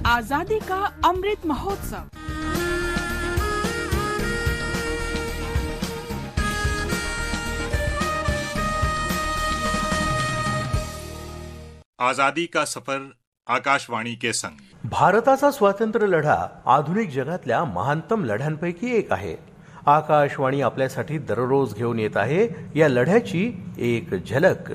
आजादी का अमृत महोत्सव। आजादी का सफर आकाशवाणी के संग। भारताचा स्वातंत्र्य लढा आधुनिक जगातल्या महानतम लढ्यांपैकी एक आहे। आकाशवाणी आपल्यासाठी दररोज घेऊन येत आहे या लढ्याची एक झलक।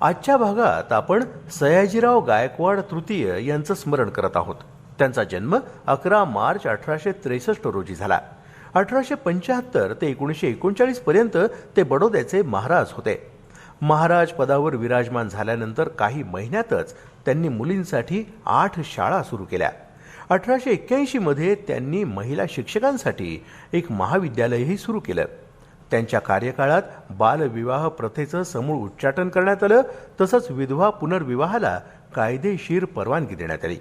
आजच्या भागात आपण सयाजीराव गायकवाड तृतीय यांचं स्मरण करत आहोत। त्यांचा जन्म 11 मार्च 1863 रोजी झाला। 1875 ते 1939 पर्यंत ते बडोद्याचे महाराज होते। महाराज पदावर विराजमान झाल्यानंतर काही महिन्यातच त्यांनी मुलींसाठी 8 शाळा सुरू केल्या। 1881 मध्ये त्यांनी महिला शिक्षकांसाठी एक महाविद्यालयही सुरू केलं। त्यांच्या कार्यकाळात बालविवाह प्रथेचं समूळ उच्चाटन करण्यात आलं, तसंच विधवा पुनर्विवाहाला कायदेशीर परवानगी देण्यात आली।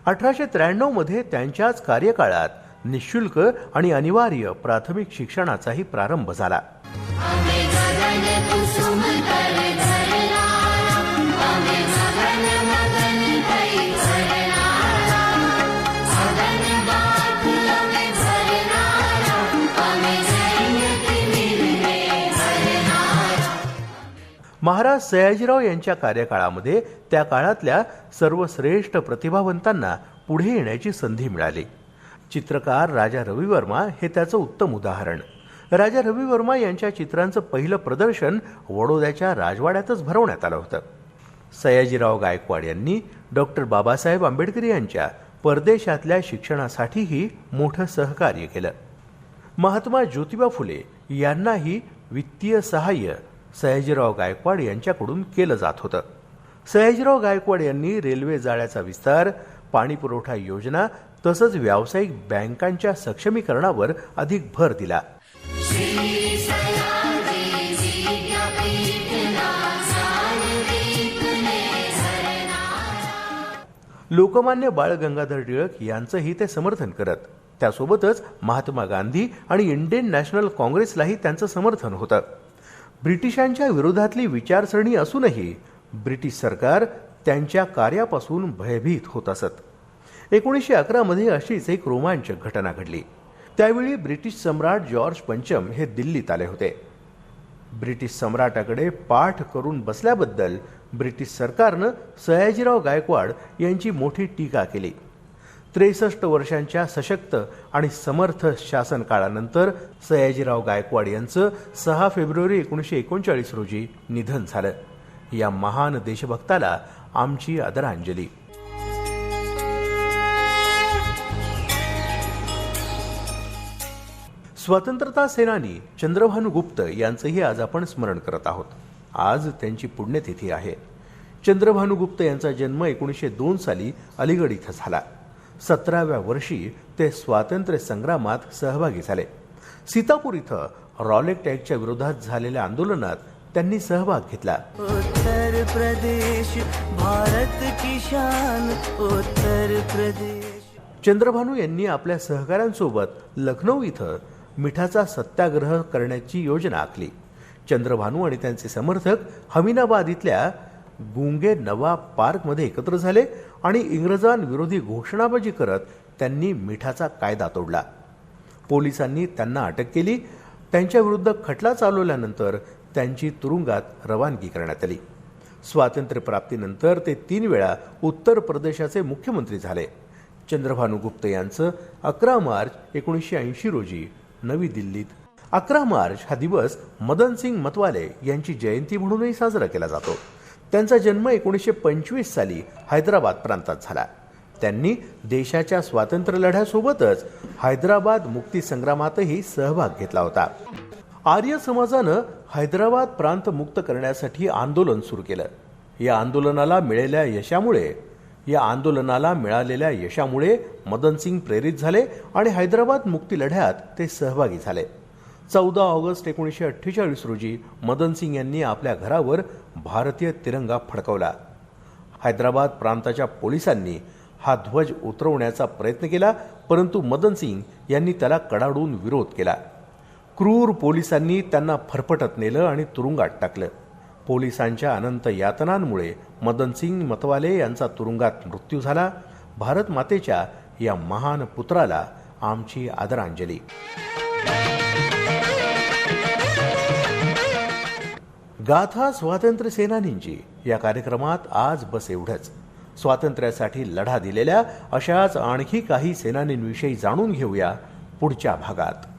1893 मध्ये त्यांच्याच कार्यकाळात निःशुल्क आणि अनिवार्य प्राथमिक शिक्षणाचाही प्रारंभ झाला। महाराज सयाजीराव यांच्या कार्यकाळामध्ये त्या काळातल्या सर्वश्रेष्ठ प्रतिभावंतांना पुढे येण्याची संधी मिळाली। चित्रकार राजा रविवर्मा हे त्याचं उत्तम उदाहरण। राजा रविवर्मा यांच्या चित्रांचं पहिलं प्रदर्शन वडोद्याच्या राजवाड्यातच भरवण्यात आलं होतं। सयाजीराव गायकवाड यांनी डॉक्टर बाबासाहेब आंबेडकर यांच्या परदेशातल्या शिक्षणासाठीही मोठं सहकार्य केलं। महात्मा ज्योतिबा फुले यांनाही वित्तीय सहाय्य सयाजीराव गायकवाड यांच्याकडून केलं जात होतं। सयाजीराव गायकवाड यांनी रेल्वे जाळ्याचा विस्तार, पाणी पुरवठा योजना तसंच व्यावसायिक बँकांच्या सक्षमीकरणावर अधिक भर दिला। लोकमान्य बाळ गंगाधर टिळक यांचंही ते समर्थन करत। त्यासोबतच महात्मा गांधी आणि इंडियन नॅशनल काँग्रेसलाही त्यांचं समर्थन होतं। ब्रिटिशांच्या विरोधातली विचारसरणी असूनही ब्रिटिश सरकार त्यांच्या कार्यापासून भयभीत होत असत। 1911 मध्ये अशीच एक रोमांचक घटना घडली। त्यावेळी ब्रिटिश सम्राट जॉर्ज पंचम हे दिल्लीत आले होते। ब्रिटिश सम्राटाकडे पाठ करून बसल्याबद्दल ब्रिटिश सरकारनं सयाजीराव गायकवाड यांची मोठी टीका केली। 63 वर्षांच्या सशक्त आणि समर्थ शासन काळानंतर सयाजीराव गायकवाड यांचं 6 फेब्रुवारी 1939 रोजी निधन झालं। या महान देशभक्ताला आमची आदरांजली। स्वतंत्रता सेनानी चंद्रभानु गुप्त यांचंही आज आपण स्मरण करत आहोत। आज त्यांची पुण्यतिथी आहे। चंद्रभानु गुप्त यांचा जन्म 1902 साली अलीगड इथं झाला। 17व्या वर्षी ते स्वातंत्र्य संग्रामात सहभागी झाले। सीतापूर इथं रॉलेट ऍक्टच्या विरोधात झालेल्या आंदोलनात त्यांनी सहभाग घेतला। उत्तर प्रदेश भारत की शान, उत्तर प्रदेश। चंद्रभानु यांनी आपल्या सहकाऱ्यांसोबत लखनौ इथं मिठाचा सत्याग्रह करण्याची योजना आखली। चंद्रभानु आणि त्यांचे समर्थक हमीनाबाद इथल्या गुंगे नवाब पार्कमध्ये एकत्र झाले आणि इंग्रजांविरोधी घोषणाबाजी करत त्यांनी मिठाचा कायदा तोडला। पोलिसांनी त्यांना अटक केली। त्यांच्या विरुद्ध खटला चालवल्यानंतर त्यांची तुरुंगात रवानगी करण्यात आली। स्वातंत्र्य प्राप्तीनंतर ते 3 वेळा उत्तर प्रदेशाचे मुख्यमंत्री झाले। चंद्रभानु गुप्त यांचं 11 मार्च 1980 रोजी नवी दिल्लीत 11 मार्च हा दिवस मदनसिंग मतवाले यांची जयंती म्हणूनही साजरा केला जातो। त्यांचा जन्म 1925 साली हैदराबाद प्रांतात झाला। त्यांनी देशाच्या स्वातंत्र्य लढ्यासोबतच हैदराबाद मुक्ती संग्रामातही सहभाग घेतला होता। आर्य समाजानं हैदराबाद प्रांत मुक्त करण्यासाठी आंदोलन सुरू केलं। या आंदोलनाला मिळालेल्या यशामुळे मदनसिंग प्रेरित झाले आणि हैदराबाद मुक्ती लढ्यात ते सहभागी झाले। 14 ऑगस्ट 1948 रोजी मदनसिंग यांनी आपल्या घरावर भारतीय तिरंगा फडकवला। हैदराबाद प्रांताच्या पोलिसांनी हा ध्वज उतरवण्याचा प्रयत्न केला, परंतु मदन सिंग यांनी त्याला कडाडून विरोध केला. क्रूर पोलिसांनी त्यांना फरफटत नेलं आणि तुरुंगात टाकलं. पोलिसांच्या अनंत यातनांमुळे मदन सिंग मतवाले यांचा तुरुंगात मृत्यू झाला. भारत मातेच्या या महान पुत्राला आमची आदरांजली. गाथा स्वातंत्र्य सेनानींची या कार्यक्रमात आज बस एवढंच. स्वातंत्र्यासाठी लढा दिलेल्या अशाच आणखी काही सेनानींविषयी जाणून घेऊया पुढच्या भागात.